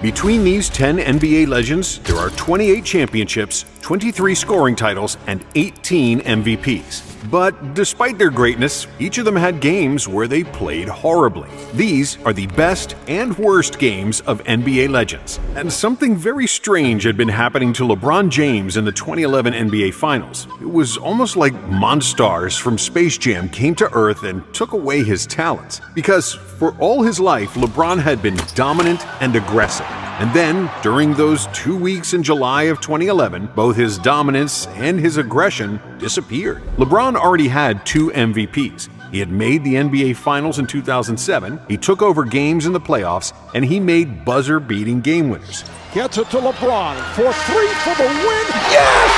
Between these 10 NBA legends, there are 28 championships, 23 scoring titles, and 18 MVPs. But despite their greatness, each of them had games where they played horribly. These are the best and worst games of NBA legends. And something very strange had been happening to LeBron James in the 2011 NBA Finals. It was almost like monsters from Space Jam came to Earth and took away his talents. Because for all his life, LeBron had been dominant and aggressive. And then, during those 2 weeks in July of 2011, both his dominance and his aggression disappeared. LeBron already had 2 MVPs. He had made the NBA Finals in 2007, he took over games in the playoffs, and he made buzzer-beating game winners. Gets it to LeBron for 3 for the win. Yes!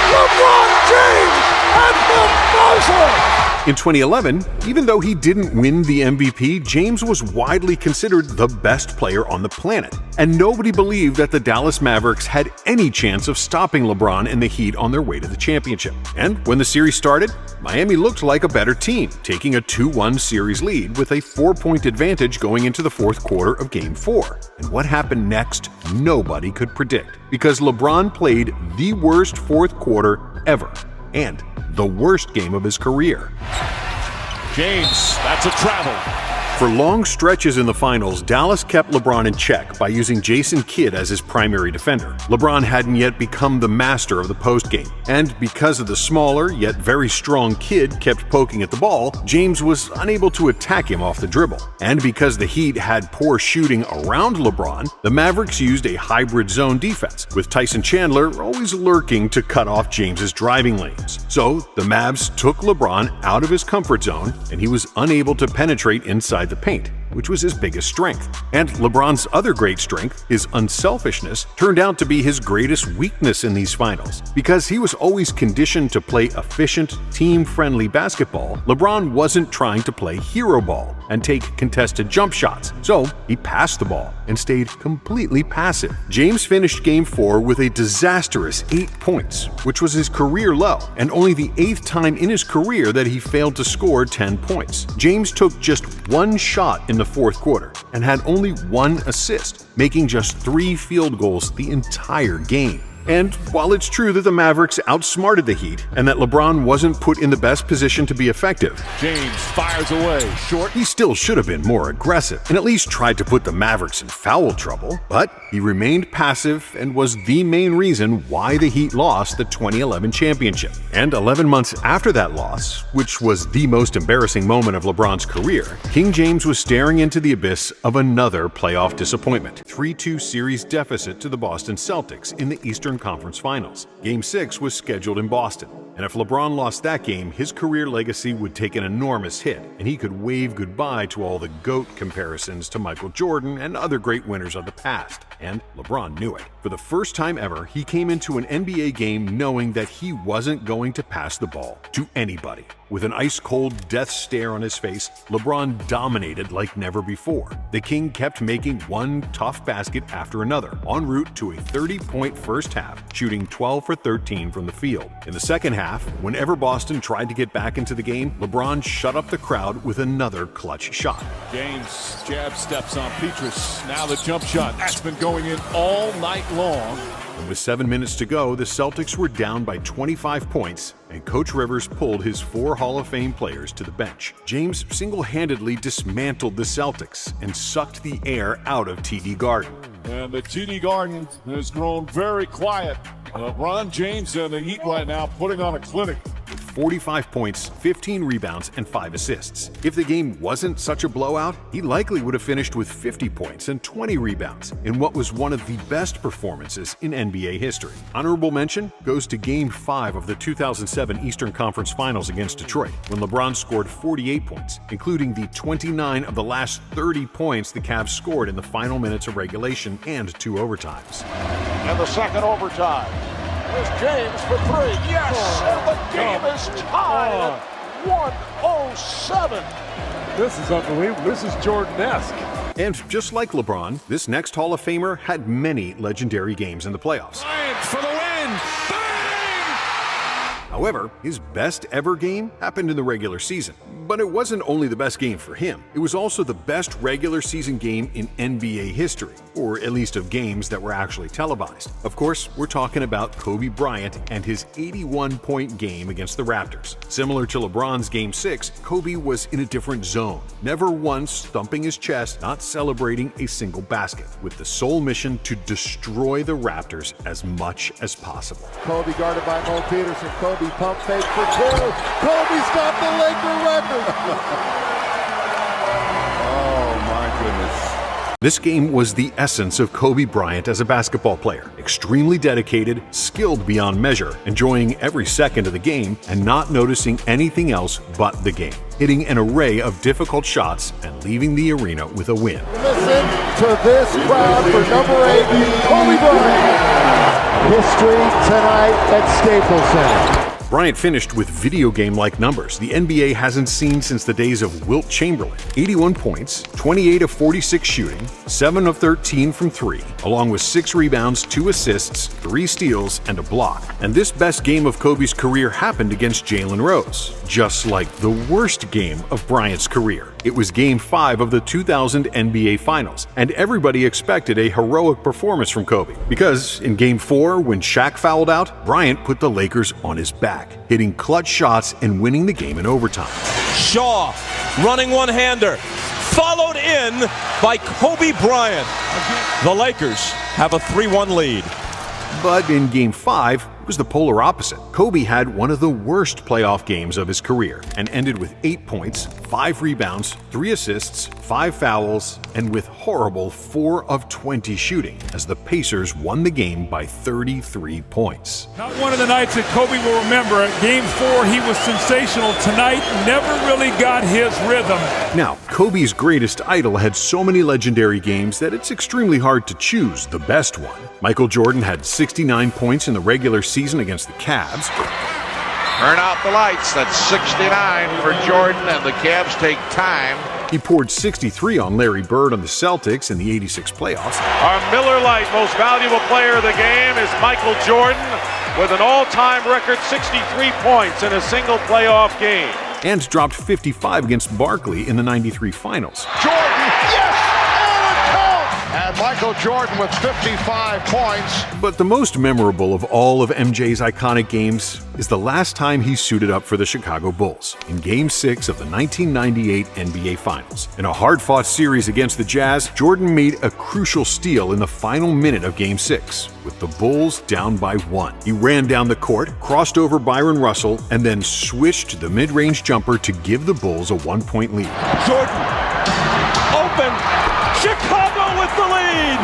LeBron James at the buzzer! In 2011, even though he didn't win the MVP, James was widely considered the best player on the planet. And nobody believed that the Dallas Mavericks had any chance of stopping LeBron and the Heat on their way to the championship. And when the series started, Miami looked like a better team, taking a 2-1 series lead with a 4-point advantage going into the fourth quarter of Game 4. And what happened next, nobody could predict, because LeBron played the worst fourth quarter ever, and the worst game of his career. James, that's a travel. For long stretches in the finals, Dallas kept LeBron in check by using Jason Kidd as his primary defender. LeBron hadn't yet become the master of the postgame, and because of the smaller yet very strong Kidd kept poking at the ball, James was unable to attack him off the dribble. And because the Heat had poor shooting around LeBron, the Mavericks used a hybrid zone defense, with Tyson Chandler always lurking to cut off James's driving lanes. So the Mavs took LeBron out of his comfort zone, and he was unable to penetrate inside the paint, which was his biggest strength. And LeBron's other great strength, his unselfishness, turned out to be his greatest weakness in these finals. Because he was always conditioned to play efficient, team-friendly basketball, LeBron wasn't trying to play hero ball and take contested jump shots. So he passed the ball and stayed completely passive. James finished Game 4 with a disastrous 8 points, which was his career low, and only the 8th time in his career that he failed to score 10 points. James took just 1 shot in the fourth quarter and had only 1 assist, making just 3 field goals the entire game. And while it's true that the Mavericks outsmarted the Heat and that LeBron wasn't put in the best position to be effective, James fires away, short. He still should have been more aggressive and at least tried to put the Mavericks in foul trouble. But he remained passive and was the main reason why the Heat lost the 2011 championship. And 11 months after that loss, which was the most embarrassing moment of LeBron's career, King James was staring into the abyss of another playoff disappointment. 3-2 series deficit to the Boston Celtics in the Eastern Conference Finals. Game 6 was scheduled in Boston, and if LeBron lost that game, his career legacy would take an enormous hit, and he could wave goodbye to all the GOAT comparisons to Michael Jordan and other great winners of the past. And LeBron knew it. For the first time ever, he came into an NBA game knowing that he wasn't going to pass the ball to anybody. With an ice-cold death stare on his face, LeBron dominated like never before. The King kept making one tough basket after another, en route to a 30-point first half, shooting 12 for 13 from the field. In the second half, whenever Boston tried to get back into the game, LeBron shut up the crowd with another clutch shot. James jab steps on Petrus. Now the jump shot. That's been going in all night long. And with 7 minutes to go, the Celtics were down by 25 points, and Coach Rivers pulled his 4 Hall of Fame players to the bench. James single-handedly dismantled the Celtics and sucked the air out of TD Garden. And the TD Garden has grown very quiet. LeBron James and the Heat right now putting on a clinic. 45 points, 15 rebounds, and 5 assists. If the game wasn't such a blowout, he likely would have finished with 50 points and 20 rebounds in what was one of the best performances in NBA history. Honorable mention goes to Game 5 of the 2007 Eastern Conference Finals against Detroit, when LeBron scored 48 points, including the 29 of the last 30 points the Cavs scored in the final minutes of regulation and 2 overtimes. And the second overtime. Here's James for 3. Yes! And the game is tied at 107. This is unbelievable. This is Jordan-esque. And just like LeBron, this next Hall of Famer had many legendary games in the playoffs. Bryant for the win. Bang! However, his best ever game happened in the regular season. But it wasn't only the best game for him, it was also the best regular season game in NBA history, or at least of games that were actually televised. Of course, we're talking about Kobe Bryant and his 81-point game against the Raptors. Similar to LeBron's Game 6, Kobe was in a different zone, never once thumping his chest, not celebrating a single basket, with the sole mission to destroy the Raptors as much as possible. Kobe guarded by Mo Peterson. Kobe pump fake for two. Kobe's got the Laker record. Oh my goodness. This game was the essence of Kobe Bryant as a basketball player. Extremely dedicated, skilled beyond measure, enjoying every second of the game and not noticing anything else but the game. Hitting an array of difficult shots and leaving the arena with a win. Listen to this crowd for number 8, Kobe Bryant. History tonight at Staples Center. Bryant finished with video game-like numbers the NBA hasn't seen since the days of Wilt Chamberlain. 81 points, 28 of 46 shooting, 7 of 13 from 3, along with 6 rebounds, 2 assists, 3 steals, and a block. And this best game of Kobe's career happened against Jalen Rose, just like the worst game of Bryant's career. It was Game 5 of the 2000 NBA Finals, and everybody expected a heroic performance from Kobe. Because in Game 4, when Shaq fouled out, Bryant put the Lakers on his back, hitting clutch shots and winning the game in overtime. Shaw, running one-hander, followed in by Kobe Bryant. The Lakers have a 3-1 lead. But in Game 5, it was the polar opposite. Kobe had one of the worst playoff games of his career and ended with 8 points, 5 rebounds, 3 assists, 5 fouls, and with horrible 4 of 20 shooting as the Pacers won the game by 33 points. Not one of the nights that Kobe will remember. Game 4, he was sensational. Tonight, never really got his rhythm. Now, Kobe's greatest idol had so many legendary games that it's extremely hard to choose the best one. Michael Jordan had 69 points in the regular season against the Cavs. Turn out the lights. That's 69 for Jordan, and the Cavs take time. He poured 63 on Larry Bird on the Celtics in the '86 playoffs. Our Miller Lite most valuable player of the game is Michael Jordan with an all-time record 63 points in a single playoff game. And dropped 55 against Barkley in the '93 finals. Jordan, yes! And a count! And Michael Jordan with 55 points. But the most memorable of all of MJ's iconic games is the last time he suited up for the Chicago Bulls in Game 6 of the 1998 NBA Finals. In a hard-fought series against the Jazz, Jordan made a crucial steal in the final minute of Game 6, with the Bulls down by 1. He ran down the court, crossed over Byron Russell, and then switched the mid-range jumper to give the Bulls a 1-point lead. Jordan, open, Chicago with the lead!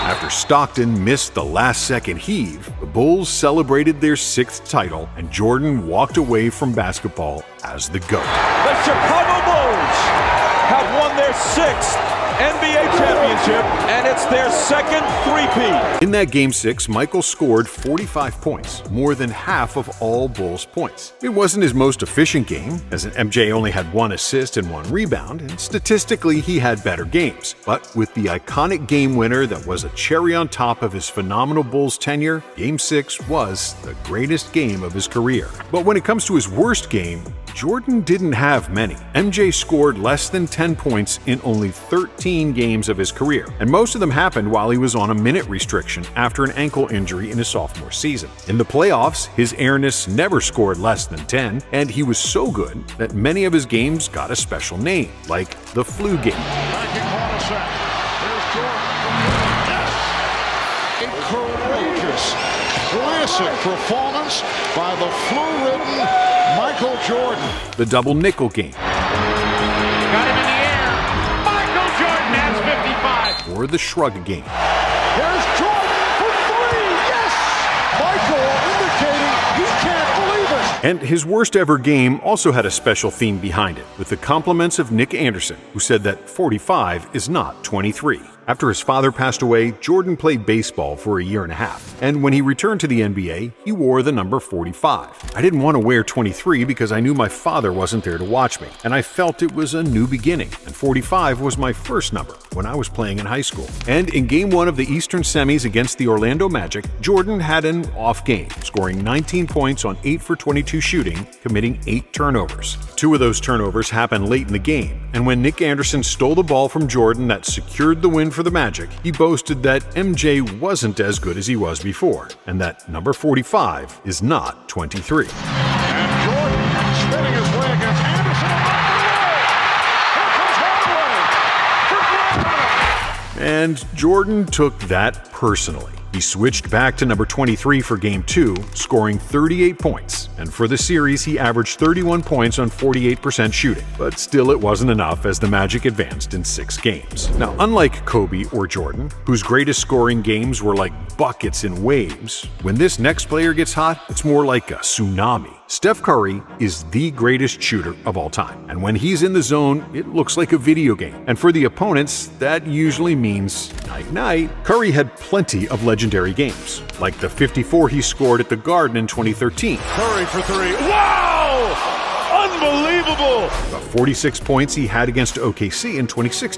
After Stockton missed the last-second heave, the Bulls celebrated their 6th title, and Jordan walked away from basketball as the GOAT. The Chicago Bulls have won their 6th NBA championship, and it's their 2nd three-peat. In that Game 6, Michael scored 45 points, more than half of all Bulls points. It wasn't his most efficient game, as MJ only had 1 assist and 1 rebound, and statistically he had better games. But with the iconic game winner that was a cherry on top of his phenomenal Bulls tenure, Game 6 was the greatest game of his career. But when it comes to his worst game, Jordan didn't have many. MJ scored less than 10 points in only 13 games of his career, and most of them happened while he was on a minute restriction after an ankle injury in his sophomore season. In the playoffs, his airness never scored less than 10, and he was so good that many of his games got a special name, like the flu game. A courageous, classic performance by the flu-ridden Michael Jordan. The double nickel game. Got him in the air. Michael Jordan has 55. Or the shrug game. Here's Jordan for 3. Yes! Michael indicating he can't believe it. And his worst ever game also had a special theme behind it, with the compliments of Nick Anderson, who said that 45 is not 23. After his father passed away, Jordan played baseball for a year and a half, and when he returned to the NBA, he wore the number 45. I didn't want to wear 23 because I knew my father wasn't there to watch me, and I felt it was a new beginning, and 45 was my first number when I was playing in high school. And in Game 1 of the Eastern Semis against the Orlando Magic, Jordan had an off game, scoring 19 points on 8 for 22 shooting, committing 8 turnovers. 2 of those turnovers happened late in the game, and when Nick Anderson stole the ball from Jordan that secured the win for the Magic, he boasted that MJ wasn't as good as he was before, and that number 45 is not 23. And Jordan spinning his way against Anderson. And Jordan took that personally. He switched back to number 23 for Game 2, scoring 38 points, and for the series he averaged 31 points on 48% shooting. But still it wasn't enough as the Magic advanced in 6 games. Now, unlike Kobe or Jordan, whose greatest scoring games were like buckets in waves, when this next player gets hot, it's more like a tsunami. Steph Curry is the greatest shooter of all time, and when he's in the zone, it looks like a video game. And for the opponents, that usually means night-night. Curry had plenty of legendary games, like the 54 he scored at the Garden in 2013. Curry for 3. Wow! Unbelievable! The 46 points he had against OKC in 2016.